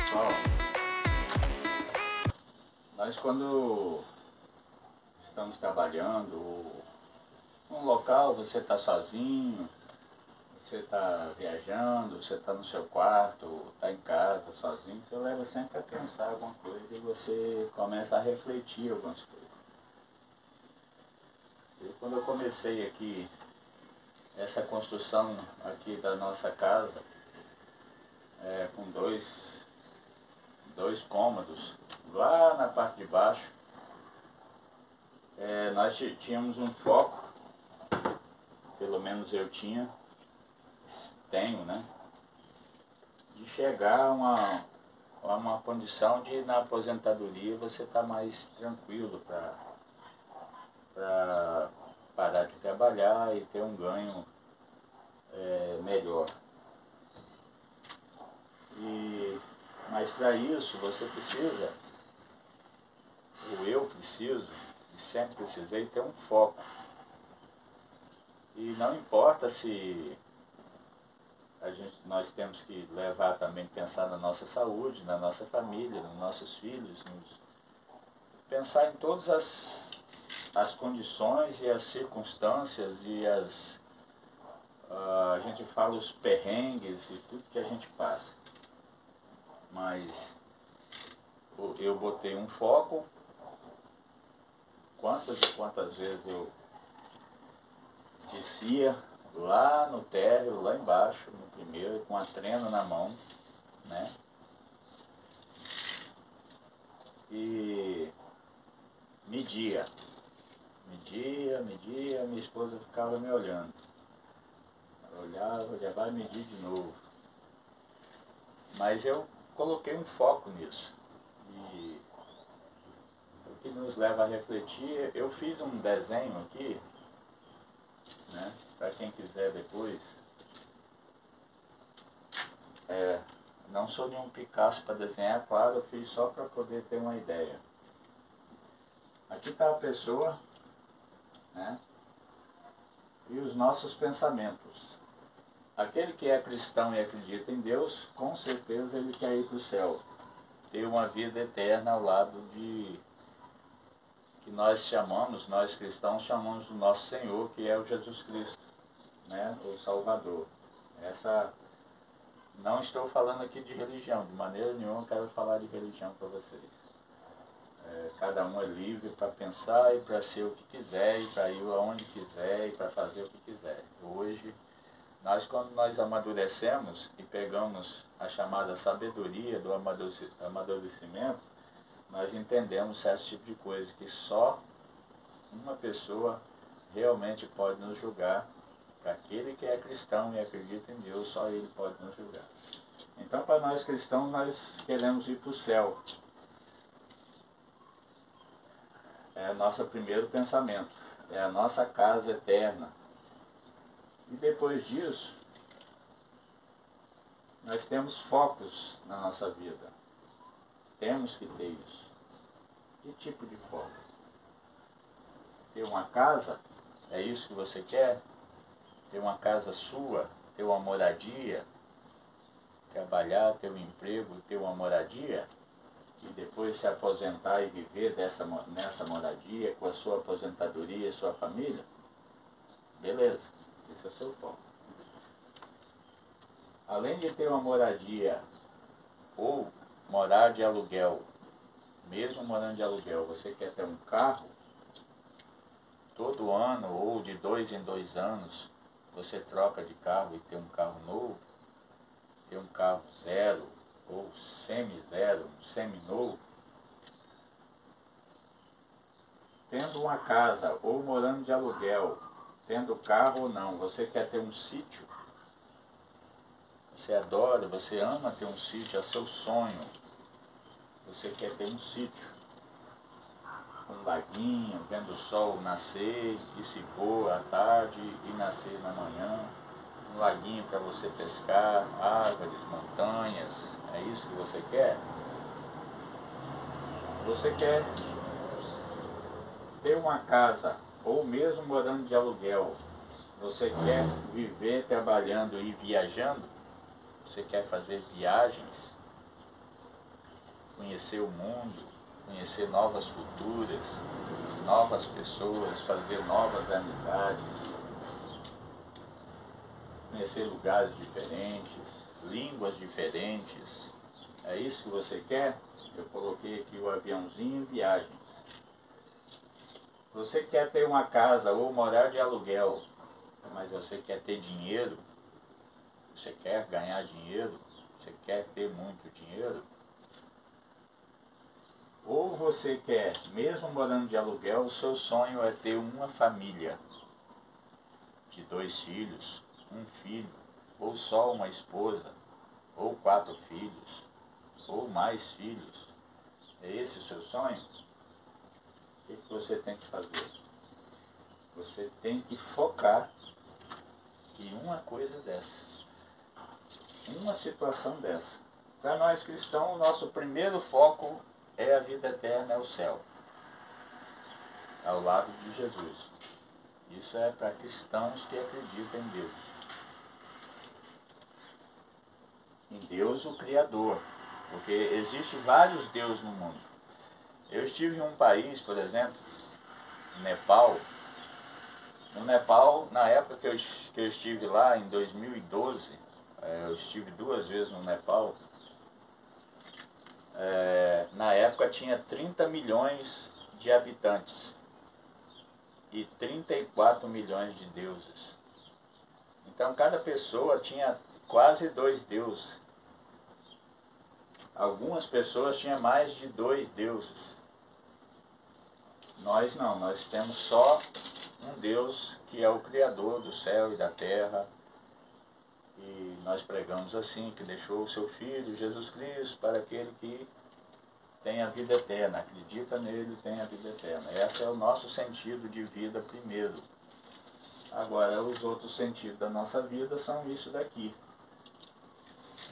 Pessoal, nós quando estamos trabalhando num local, você está sozinho, você está viajando, você está no seu quarto, está em casa sozinho, você leva sempre a pensar alguma coisa e você começa a refletir algumas coisas. E quando eu comecei aqui, essa construção aqui da nossa casa, com dois cômodos, lá na parte de baixo, nós tínhamos um foco, pelo menos eu tenho, né, de chegar a uma condição de, na aposentadoria, você estar mais tranquilo para parar de trabalhar e ter um ganho melhor. Mas para isso você precisa, ou eu preciso, e sempre precisei, ter um foco. E não importa se nós temos que levar também, pensar na nossa saúde, na nossa família, nos nossos filhos, pensar em todas as condições e as circunstâncias e a gente fala os perrengues e tudo que a gente passa. Mas eu botei um foco, quantas e quantas vezes eu descia lá no térreo, lá embaixo, no primeiro, com a trena na mão, né? E media, minha esposa ficava me olhando. Ela olhava, já vai medir de novo. Mas eu coloquei um foco nisso. E o que nos leva a refletir, eu fiz um desenho aqui, né, para quem quiser depois. Não sou nenhum Picasso para desenhar, claro, eu fiz só para poder ter uma ideia. Aqui está a pessoa, né, e os nossos pensamentos. Aquele que é cristão e acredita em Deus, com certeza ele quer ir para o céu, ter uma vida eterna ao lado de que nós cristãos chamamos do nosso Senhor, que é o Jesus Cristo, né, o Salvador. Não estou falando aqui de religião, de maneira nenhuma eu quero falar de religião para vocês. Cada um é livre para pensar e para ser o que quiser, e para ir aonde quiser, e para fazer o que quiser. Hoje, quando nós amadurecemos e pegamos a chamada sabedoria do amadurecimento, nós entendemos certo tipo de coisa, que só uma pessoa realmente pode nos julgar. Para aquele que é cristão e acredita em Deus, só ele pode nos julgar. Então, para nós cristãos, nós queremos ir para o céu. É o nosso primeiro pensamento, é a nossa casa eterna. E depois disso, nós temos focos na nossa vida. Temos que ter isso. Que tipo de foco? Ter uma casa? É isso que você quer? Ter uma casa sua? Ter uma moradia? Trabalhar, ter um emprego, ter uma moradia? E depois se aposentar e viver nessa moradia, com a sua aposentadoria e sua família? Beleza, esse é o seu foco. Além de ter uma moradia ou morar de aluguel, mesmo morando de aluguel, você quer ter um carro? Todo ano ou de 2 em 2 anos você troca de carro e tem um carro novo, ter um carro zero ou semi-zero, semi-novo. Tendo uma casa ou morando de aluguel, tendo carro ou não, você quer ter um sítio? Você adora, você ama ter um sítio, é seu sonho. Você quer ter um sítio, um laguinho, vendo o sol nascer e se pôr à tarde e nascer na manhã. Um laguinho para você pescar, árvores, montanhas. É isso que você quer? Você quer ter uma casa, ou mesmo morando de aluguel, você quer viver trabalhando e viajando? Você quer fazer viagens? conhecer o mundo, conhecer novas culturas, novas pessoas, fazer novas amizades, conhecer lugares diferentes, línguas diferentes. É isso que você quer? Eu coloquei aqui o aviãozinho viagens. Você quer ter uma casa ou morar de aluguel, mas você quer ter dinheiro, você quer ganhar dinheiro, você quer ter muito dinheiro, ou você quer, mesmo morando de aluguel, o seu sonho é ter uma família de 2 filhos, um filho, ou só uma esposa, ou 4 filhos, ou mais filhos. É esse o seu sonho? O que você tem que fazer? Você tem que focar em uma coisa dessa, uma situação dessa. Para nós cristãos, o nosso primeiro foco é a vida eterna, é o céu, ao lado de Jesus. Isso é para cristãos que acreditam em Deus. Em Deus o Criador, porque existem vários deuses no mundo. Eu estive em um país, por exemplo, Nepal. No Nepal, na época que eu estive lá, em 2012, eu estive 2 vezes no Nepal. Na época tinha 30 milhões de habitantes e 34 milhões de deuses. Então cada pessoa tinha quase 2 deuses. Algumas pessoas tinham mais de 2 deuses. Nós não, nós temos só um Deus que é o Criador do céu e da terra. E nós pregamos assim, que deixou o seu Filho, Jesus Cristo, para aquele que tem a vida eterna, acredita nele, tem a vida eterna. Esse é o nosso sentido de vida primeiro. Agora, os outros sentidos da nossa vida são isso daqui.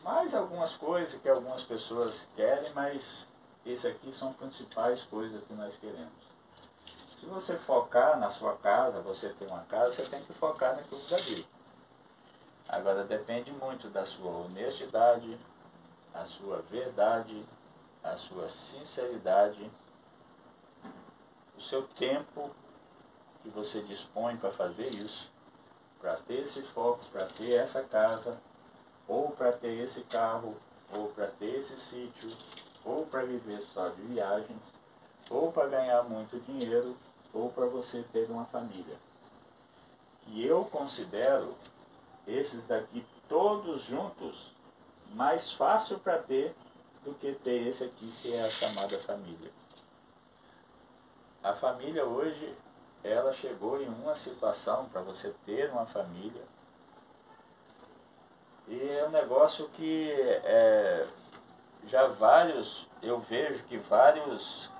Mais algumas coisas que algumas pessoas querem, mas esse aqui são as principais coisas que nós queremos. Se você focar na sua casa, você tem uma casa, você tem que focar naquilo dali. Agora depende muito da sua honestidade, a sua verdade, a sua sinceridade, o seu tempo que você dispõe para fazer isso, para ter esse foco, para ter essa casa, ou para ter esse carro, ou para ter esse sítio, ou para viver só de viagens, ou para ganhar muito dinheiro, ou para você ter uma família. E eu considero esses daqui todos juntos mais fácil para ter do que ter esse aqui, que é a chamada família. A família hoje, ela chegou em uma situação para você ter uma família, e é um negócio que eu vejo que vários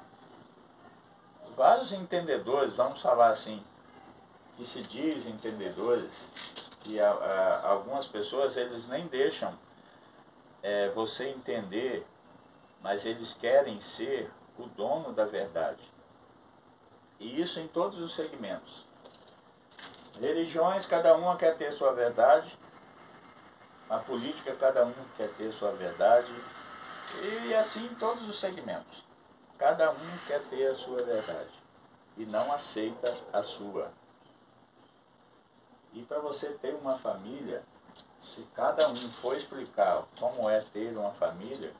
entendedores, vamos falar assim, que se dizem entendedores, que algumas pessoas eles nem deixam você entender, mas eles querem ser o dono da verdade. E isso em todos os segmentos. Religiões, cada uma quer ter sua verdade. A política, cada um quer ter sua verdade. E assim em todos os segmentos. Cada um quer ter a sua verdade. E não aceita a sua. E para você ter uma família, se cada um for explicar como é ter uma família,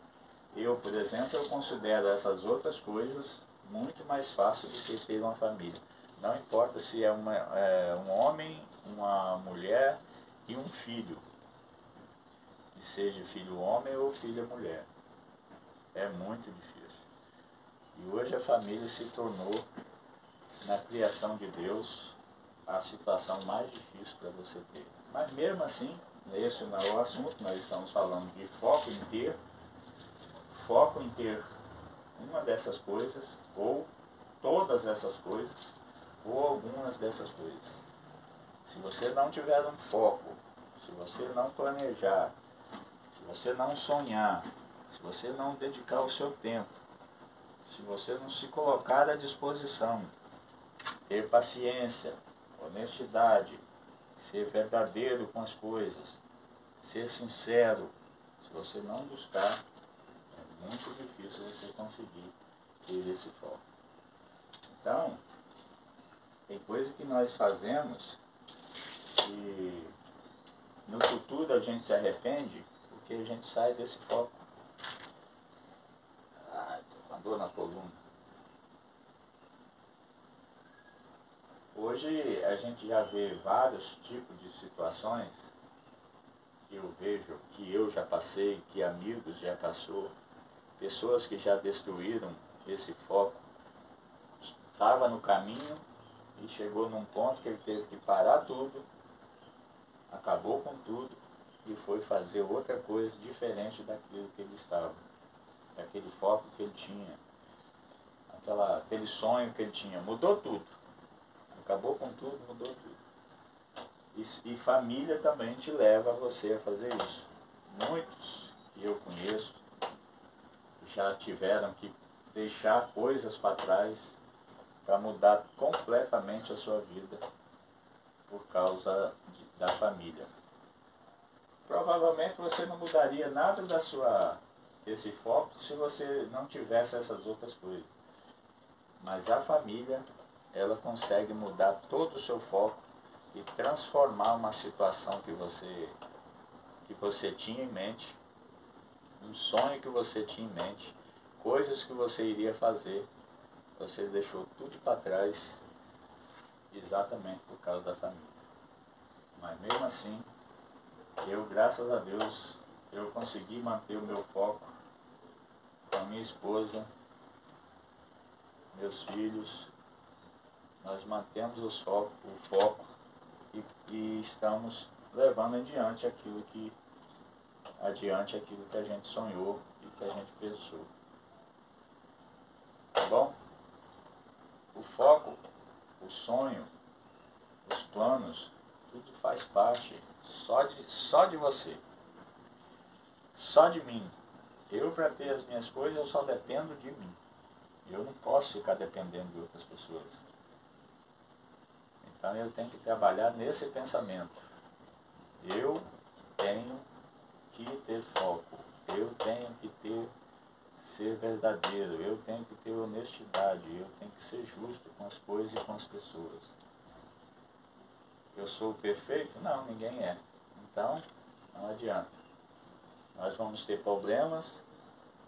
eu, por exemplo, eu considero essas outras coisas muito mais fácil do que ter uma família. Não importa se é um homem, uma mulher e um filho. Que seja filho homem ou filha mulher. É muito difícil. E hoje a família se tornou, na criação de Deus, a situação mais difícil para você ter. Mas mesmo assim, esse não é o assunto, nós estamos falando de foco em ter uma dessas coisas, ou todas essas coisas, ou algumas dessas coisas. Se você não tiver um foco, se você não planejar, se você não sonhar, se você não dedicar o seu tempo, se você não se colocar à disposição, ter paciência, honestidade, ser verdadeiro com as coisas, ser sincero, se você não buscar, é muito difícil você conseguir ter esse foco. Então, tem coisa que nós fazemos e no futuro a gente se arrepende porque a gente sai desse foco. Tô com dor na coluna. Hoje a gente já vê vários tipos de situações que eu vejo, que eu já passei, que amigos já passou, pessoas que já destruíram esse foco. Estava no caminho e chegou num ponto que ele teve que parar tudo, acabou com tudo e foi fazer outra coisa diferente daquilo que ele estava, daquele foco que ele tinha, aquele sonho que ele tinha. Mudou tudo, acabou com tudo, mudou tudo. E família também te leva a você a fazer isso. Muitos que eu conheço já tiveram que deixar coisas para trás para mudar completamente a sua vida por causa da família. Provavelmente você não mudaria nada desse foco se você não tivesse essas outras coisas. Mas a família, ela consegue mudar todo o seu foco e transformar uma situação que você tinha em mente, um sonho que você tinha em mente, coisas que você iria fazer, você deixou tudo para trás exatamente por causa da família. Mas mesmo assim, eu, graças a Deus, eu consegui manter o meu foco com a minha esposa, meus filhos. Nós mantemos o foco e estamos levando adiante aquilo que a gente sonhou e que a gente pensou. Tá bom? O foco, o sonho, os planos, tudo faz parte só de você, só de mim. Eu, para ter as minhas coisas, eu só dependo de mim. Eu não posso ficar dependendo de outras pessoas. Então eu tenho que trabalhar nesse pensamento. Eu tenho que ter foco, eu tenho que ser verdadeiro, eu tenho que ter honestidade, eu tenho que ser justo com as coisas e com as pessoas. Eu sou perfeito? Não, ninguém é. Então, não adianta. Nós vamos ter problemas,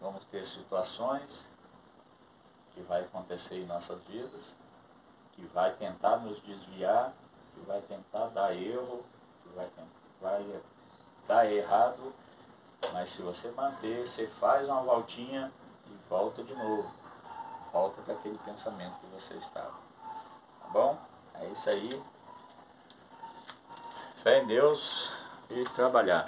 vamos ter situações que vai acontecer em nossas vidas, que vai tentar nos desviar, que vai tentar dar erro, que vai dar errado, mas se você manter, você faz uma voltinha e volta de novo. Volta para aquele pensamento que você estava. Tá bom? É isso aí. Fé em Deus e trabalhar.